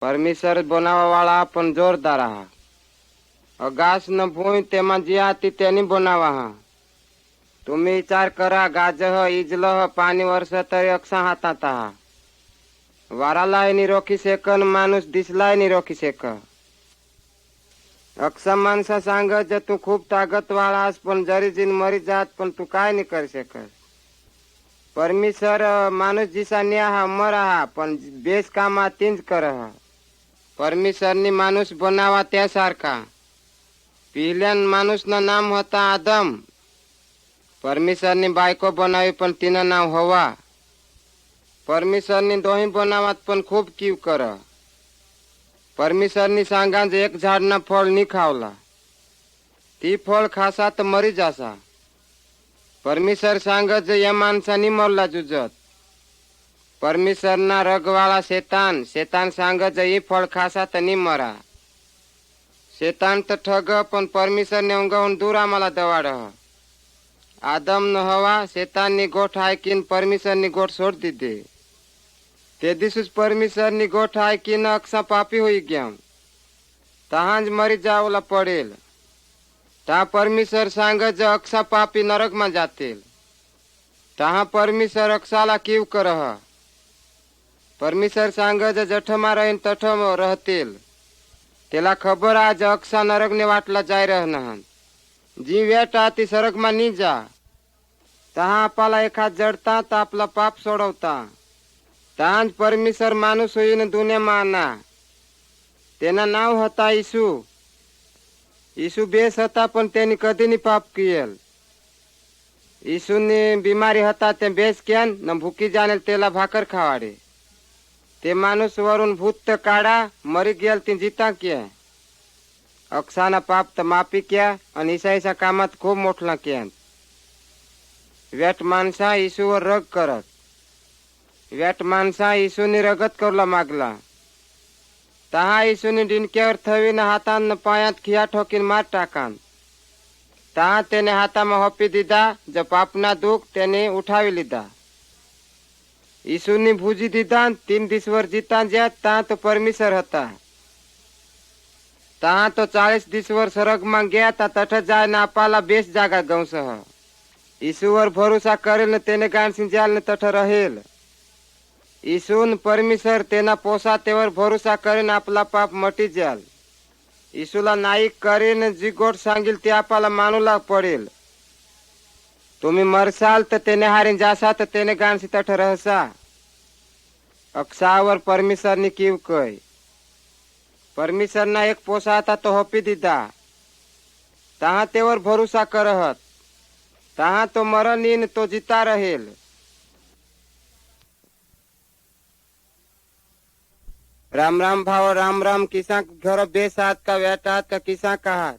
परमेश्वर बनावा वाला पण जोरदार हा. अगास न भूई तेमा जियाती तेनी बनावा हा. तुम्ही विचार करा, गाजह इजलह पाणी वर्ष तरी अक्षा हातात हा. वारालाय नि रोखी शेक न माणूस दिसलाय नि रोखी शेक. अक्षा माणसा सांग ज तू खूप ताकद वाळास पण जरी जीन मरी जात पण तू काय नाही कर शकत. परमेश्वर माणूस जिसा न्या हा मरा हा पण बेस कामा तीच कर हा. परमेश्वरनी माणूस बनावा त्यासारखा. पहिल्यान माणूसनं नाम होता आदम. परमेश्वरनी बायको बनावी पण तिनं नाव हवा. परमेश्वरनी दोही बनावात पण खूप कीव कर. परमेश्वरनी सांगा एक झाडना फळ नी खावला. ती फळ खासा तर मरी जासा. परमेश्वर सांगत या माणसानी मरला जुजत. परमेश्वरना रगवाळा शेतान सांगत ही फळ खासा तर नी मरा. शेतान तर ठग पण परमेश्वरने अंगाहून दूर आम्हाला दवाड. आदम न हवा शेताननी गोठ ऐकीन परमेश्वरनी गोठ सोड दिदे. ते दिसूस परमेश्वरनी गोठ ऐकीन अक्षा पापी होई गया. तहांज मरी जावला पडेल. ता परमेश्वर सांगत अक्षा पापी नरक में जातील. तहा परमेश्वर अक्षाला कीव करह. परमेश्वर सांगत जठमा रहीन तठम रहतील. तेला खबर आज अक्षा नरक ने वाटला जाय रहना. जी वेट आती सरक मा नी जा. तहा आपाला एखाद जडता तर आपला पाप सोडवता. तहांज परमेश्वर माणूस होईन दुनिया माना. तेना नाव होता ईसु. ईसु बेस होता पण तेनी कधी नी पाप कियल. ईसुनी बीमारी होता ते बेस क्यान न भूकी जाने तेला भाकर खावाडे. ते माणूस वरून भूत काढा मरी गेल ती जीता किया. अक्षाना पाप तर माफी क्या आणि ईसा कामात खूप मोठला क्या. वेट माणसा ईसूवर रग करत. वेट माणसा ईसूनी रगत करला मागला. तहा ईसूनी डिनक्यावर थवीन हातान न पायात खिया ठोकीन मार टाकान. तहा तेने हातामा होपी दीधा ज पापना दुख तेने उठावी लीधा. ईसूनी भूजी दीधा 3 दिसवर जीता ज्यात तहा तो परमेश्वर होता. तहा तो 40 दिसवर सरग मा गया ता तठ जाय न आपाला बेस जागा गौसह. ईसूवर भरोसा करेल न तेने गाणसिन जाल न तठ रहेल. ईसून परमेश्वर तेना पोसा तेवर भरोसा करेन आपला पाप मटी जाल. ईसूला नाईक करेन जी गोट सांगील ते आपाला मानूला पडेल. तुम्ही मरसाल तर तेने हारीन जासा तर तेने गाणसी तठ रहसा. अक्षावर परमेश्वरनी कीव कय. परमेश्वरना एक पोसा आता तो होपी दीधा. तहा तेवर भरोसा करहत. तहा तो मरनीन तो जीता रहेल. राम राम भाव राम राम. किसा घर बेसात का वेटात का किसा कहात.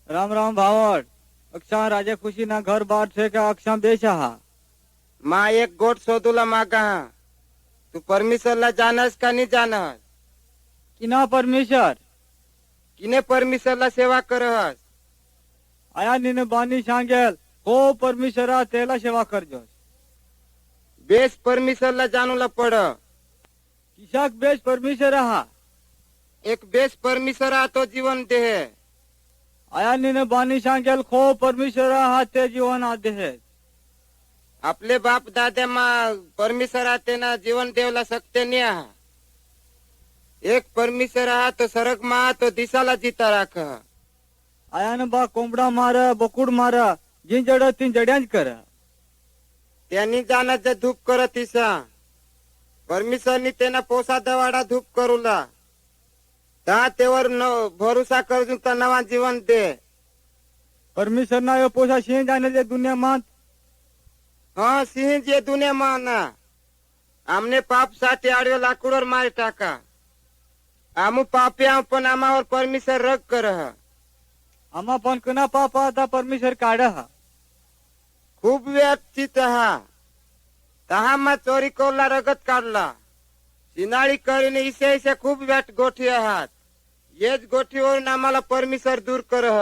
राम राम भावड. अक्षा राजा खुशी ना घर बार छे का अक्षा बेचा हा. मा एक गोट शोधूला मागा हा. तू परमेश्वरला जानस का नहीं जानस. किना परमेश्वर किने परमेश्वरला सेवा करहस. आया निने बानी सांगेल हो परमेश्वरा तेला सेवा करजोस. बेस परमेश्वरला जानूला पड. किशाक बेस परमेश्वर हा. एक बेस परमेश्वर हा तो जीवन देह. आया निने बानी सांगेल खो परमेश्वर हा ते जीवन आदे है. आपले बाप दादा मा परमेश्वर हा तेना जीवन देवला सकते नहीं हा. एक परमेश्वर हा तो सरग मा तो दिसाला जीता राख. आया न बा कोंबडा मार बकुड मार जिन जड तीन जड्यांज कर. त्यांनी जाणत जे धूप करत ईसा. परमेश्वरनी तेना पोसा दवाडा धूप करूला. ता तेवर भरोसा करजून तर नवा जीवन दे. परमेश्वर ना यो पोसा सिंह जाने जे दुनिया मात. हाँ सिंह जे दुनिया माना. आमने पाप साठी आडवे लाकूडवर मारी टाका. आमू पापी आम पण आमावर परमेश्वर रग करह. आमा पण कना पापा आता परमेश्वर काढ हा. खूप व्यक्तित हा. तहा मा चोरी कोरला रगत काढला. शिनाळी करीने इसे इसे खूप वेट गोठी आहात. येच गोठीवरून आम्हाला परमेश्वर दूर करह.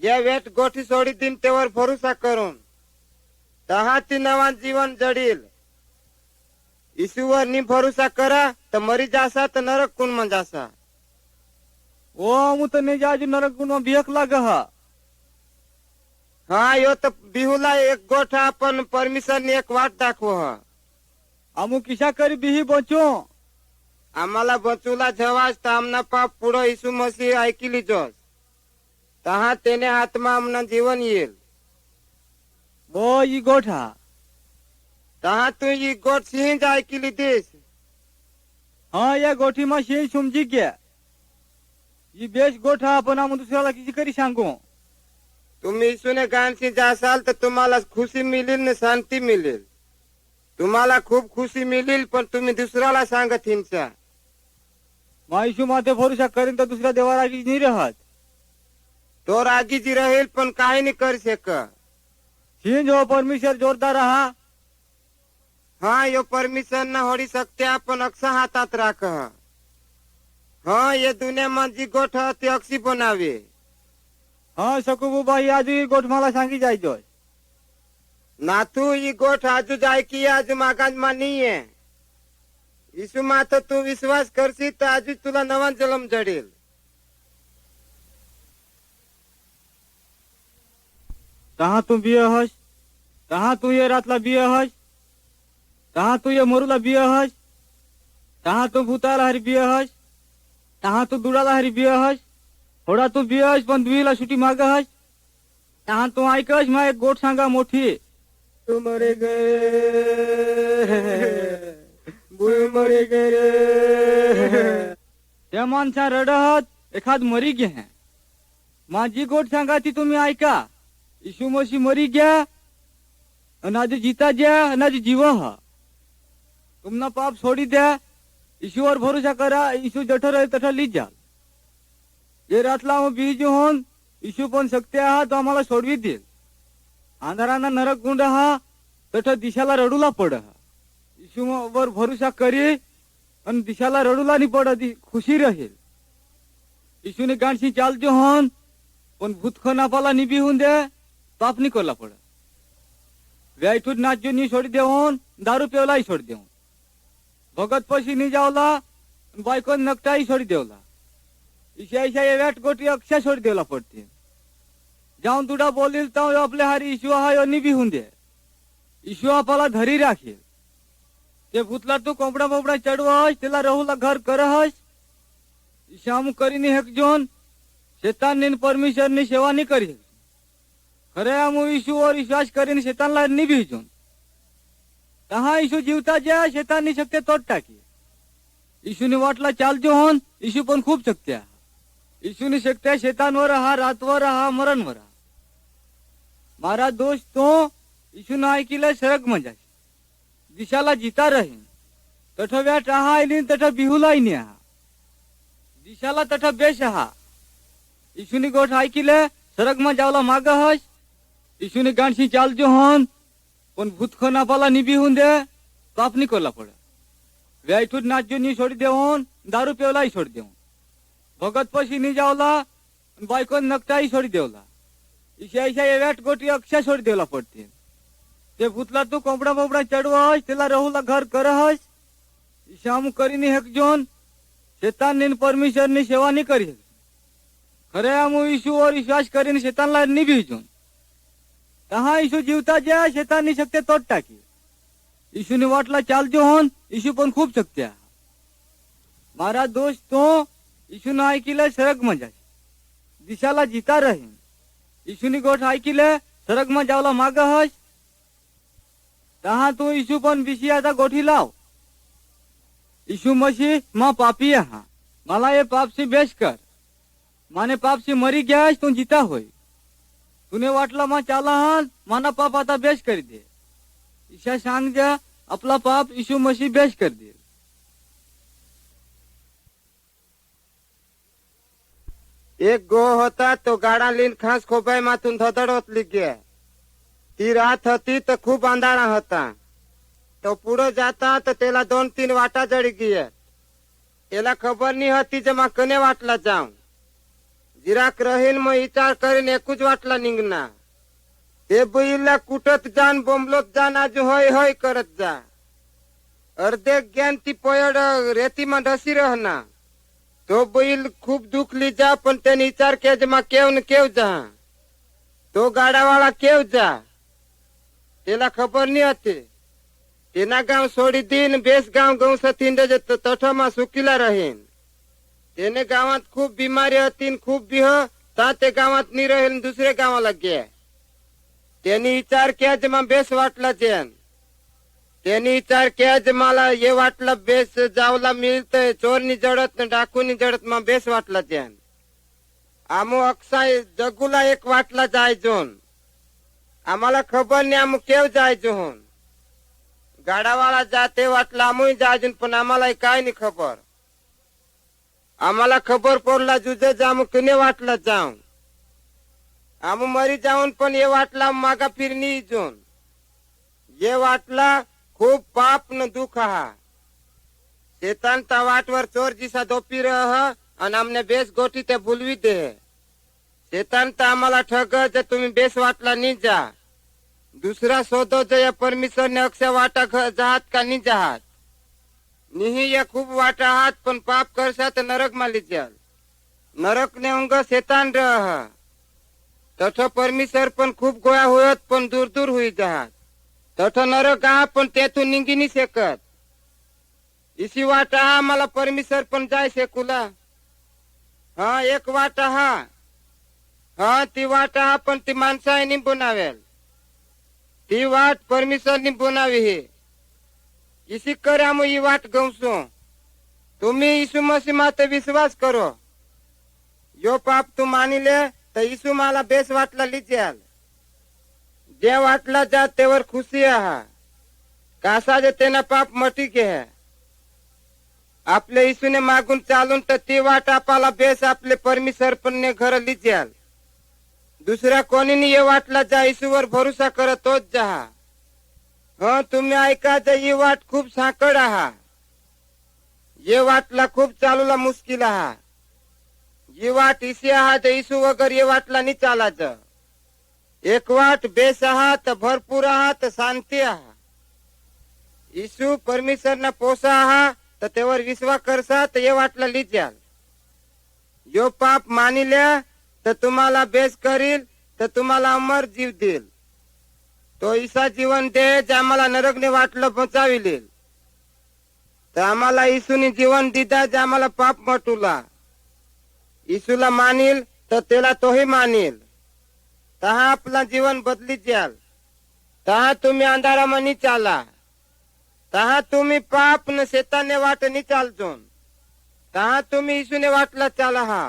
ये वेट गोठी सोडी दिन तेवर भरोसा करून तहा ती नवा जीवन जडील. ईश्वर नी भरोसा करा तो मरी जासा तो नरक कुंड में जासा। ओ मु तो नहीं जाजू नरक कुंड में बिहक लाग हा। हाँ यो तो बिहुला एक गोठा अपन परमिशन ने एक वाट दाखव हा। अमु किशा करी बिही बचो आम्हाला बचूला जवाज तर आमना पाप पुढं येशू मसीह ऐकिली जोस तहा तेने आत्मा आमना जीवन येईल। ओ ई गोठा तहा तू ही गोठ सिंह ऐकिली देस। हाँ या गोठी में शेष समझी गया ये बेस गोठा आपण आम दुसऱ्याला किती करी सांगू। तुम्ही यीशूने गाणशी जासाल तर तुम्हाला खुशी मिळेल न शांती मिळेल। तुम्हाला खूप खुशी मिळेल पण तुम्ही दुसऱ्याला सांगत हिंसा। मायशू माथे भरोसा करीन तर दुसऱ्या देवाला की नाही राहत। तो रागीची राहील पण काही नाही कर शक। सिंह हो परमेश्वर जोरदार रहा। हाँ यो परमिशन न होड़ी सकते आपण अक्सा हातात राख। हाँ ये दुनिया में जी गोठ ते अक्षी बनावे। हाँ सकू बाई आज ही गोठ मला सांगी जायचो नाथू ही गोठ आजू जाय की आज मागाज मा नहीं है। यीशु माथ तू विश्वास करसी तर आजू तुला नवा जन्म जडेल। तहा तू बिय हस तहा तू ये रातला बिय हस तहा तू ये मरूला बिय हस तहा तू भूताला हरी बिय हस तहा तू दुडाला हरी बिय हस थोडा तू बिय हस पण दुईला सुटी माग हस तहा तू ऐकस मा एक गोठ सांगा मोठी तू मरे गए बुई मरे गए रे। त्या माणसा रडहत एखाद मरी गे हैं माझी गोठ सांगा ती तुम्ही ऐका। यीशु मसीह मरी गया अनाज जीता गया अनाज जीवा हा। तुमना पाप छोड़ी द्या ईश्वर भरोसा करा यीशु जठो रहे तठा ली जाल। ये रातला मग बीज होऊन यीशु पण सकते आहात तो आम्हाला सोडवी देईल। अंधाराना नरक गुंड हा तठ दिशाला रडूला पड हा। यीशु वर भरोसा करी आणि दिशाला रडूला नहीं पड खुशी रहेल। यीशुने गांडशी चाल जो होन पण भूतखनापाला निबी होऊन दे पाप नहीं करला पड। व्यायठूट नाचो नहीं सोडी देऊन दारू पेवला सोडी देऊन भगत पशी नहीं जावला बायको नकटाई सोडी देवला। ईशा ईशा ये व्याट गोटी अक्षा सोडी देवला पडते जाऊन तुडा बोलील तो आपले हारी ईशू हा यो निबी होऊन दे। ईशू आपला धरी राखेल ते भूतला तू कोंबडा बोबडा चढवस त्याला रहूला घर करहस। ईशामू करीने हेक जोन शैतान ने परमेश्वर ने सेवा नहीं करी। खरे आमू यीशु और विश्वास करीने शैतान ला नहीं भेजून तहा यीशु जीवता ज्या शैतान नहीं शकते तोड टाकी। यीशु ने वाटला चाल जो होन यीशु पण खूप शकते। यीशु ने शकते शैतान वर हा रात वर हा मरण वर। मारा दोस्त तो यीशु ने ऐकिले सरग मजा दिशाला जीता रहे तठ व्याट आहा तठ बिहुलाई ने आहा दिशाला तठ बेश आहा। यीशु ने गोठ ऐकिले सरग में जावला माग हस। यीशु ने गांडशी चाल जो होन पण भूतखनापाला निबी होऊन दे पाप नहीं करला पड। व्यायठूट नाचो नहीं सोडी देऊन दारू पेवला सोडी देऊन भगत पशी नहीं जावला बायको नकटाई सोडी देवला। ईशा ईशा ये व्याट गोटी अक्षा सोडी देवला पडते ते भूतला तू कोंबडा बोबडा चढवस त्याला रहूला घर करहस। ईशामू करीने हेक जोन शैतान ने परमेश्वर ने सेवा नहीं करी। खरे आमू यीशु और विश्वास करीने शैतान ला नहीं भेजून तहा यीशु जीवता ज्या शैतान नहीं शकते तोड टाकी। यीशु ने वाटला चाल जो होन यीशु पण खूप शकते। मारा दोस्त तो यीशु ने ऐकिले सरग मजा दिशाला जीता रहे। यीशु ने गोठ ऐकिले सरग में जावला माग हस तहा तू यीशु पण बिशियाचा गोठी लाव। यीशु मसीह मा पापी हा मला ये पाप से बेश कर माने पाप से मरी गया तू जीता होय। तुने वाटला मा चाला हा माना पाप आता बेश कर दे। ईशा सांग जा आपला पाप यीशु मसीह बेश कर दे। एक गो होता तो गाडा लीन खास खोपाय माथून धडधडत लिगे। ती रात होती तो खूप अंधारा होता तो पुढे जाता तो त्याला 2-3 वाटा जडी गिये। त्याला खबर नहीं होती जमा कने वाटला जाऊं जिराक रहीन मग विचार करीन एकूच वाटला निघना। ते बैला कुटत जान बोंबलत जान आज होय होय करत जा। अर्धे ज्ञान ती पयड रेतीમાં ઢસી रहना તો બઈલ ખૂબ દુઃખ લીધા પણ તેને વિચાર કે માં કેવ ને કેવ જા તો ગાડાવાળા કેવ જા તેલા ખબર નહીં હતી તેના ગામ છોડી દીન બેસ ગામ ગૌ સતીન તઠામાં સુકીલા રહીન તેને ગાવાत खूप બીમારી હતી ને खूप બીહ તા તે ગાवात નહીં રહેલ दुसरे गावा લાગ્યા તેની વિચાર કે માં બેસ વાટલા જેન તેની વિચાર કે मला ये वाटला बेस जावला मिळतंय चोરની जडत ને डाकूनी जडत માં બેસ વાટલા જેન આમો અક્ષાય જગુલા એક વાટલા જાય જોન आम्हाला खबर नाही आम केव जायचो होन गाडावाला जाते वाटला आम्ही जायजून पण आम्हाला काय नाही खबर आम्हाला खबर पडला जुजे जाम कने वाटला जाऊन आम मरी जाऊन पण ये वाटला मागा फिरनी जोन ये वाटला खूप पाप न दुःख हा शेतान ता वाटवर चोर जिसा दोपी रह आणि आमने बेस गोटी ते बुलवी दे शेतान ता आम्हाला ठग जे तुम्ही बेस वाटला नहीं जा दुसरा शोधो जो या परमेश्वर ने अक्षय वाटा जहात का नहीं जहात नहीं या खूप वाटा हात पण पाप करसा तर नरक माली जाल नरक ने अंग शेतान रह तठ परमेश्वर पण खूप गोया होयत पण दूर दूर हुई जहात तठ नरक हा पण तेथून निघी नहीं शकत इसी वाटा हा मला परमेश्वर पण जाय शेकुला हा एक वाटा हा ती वाटा हा पण ती माणसाने बनावेल ती वाट परमेश्वर ने बनावी है इसी कर हम ये वाट गौसो तुम्ही यीशु मसीह माते विश्वास करो यो पाप तू मानी ले तो यीशु माला बेस वाटला लिज्याल जे वाटला जा तेवर खुशी हा कासा जे तेना पाप मटी के है आपले यीशु ने मागून चालून तर ती वाट आपला बेस आपले परमेश्वर पण ने घर लिज्याल दुसऱ्या कोणीने ये वाटला जा येशूवर भरोसा करत तोच जा हं तुम्ही ऐका जा ही वाट खूप साकड आहा ये वाटला खूप चालूला मुश्किल आहा ये वाट इसी आहा तर येशू वगर ये वाटला नहीं चालाच एक वाट बेस आहा तर भरपूर आहा तर शांती आहा येशू परमेश्वर ना पोसा आहा तर तेवर विश्वास करसा तर ये वाटला लिज्याल यो पाप मानी ल्या तर तुम्हाला बेस करील तर तुम्हाला अमर जीव देईल तो ईसा जीवन दे जे आम्हाला नरकने वाटलं बचाविलेल तर आम्हाला येशूने जीवन दिदा जे आम्हाला पाप मटुला येशूला मानील तर त्याला तोही मानील तहा आपला जीवन बदली जाल तहा तुम्ही अंधारामध्ये चाला तहा तुम्ही पाप न शेताने वाट नहीं चालजोन तहा तुम्ही येशूने वाटला चाला हा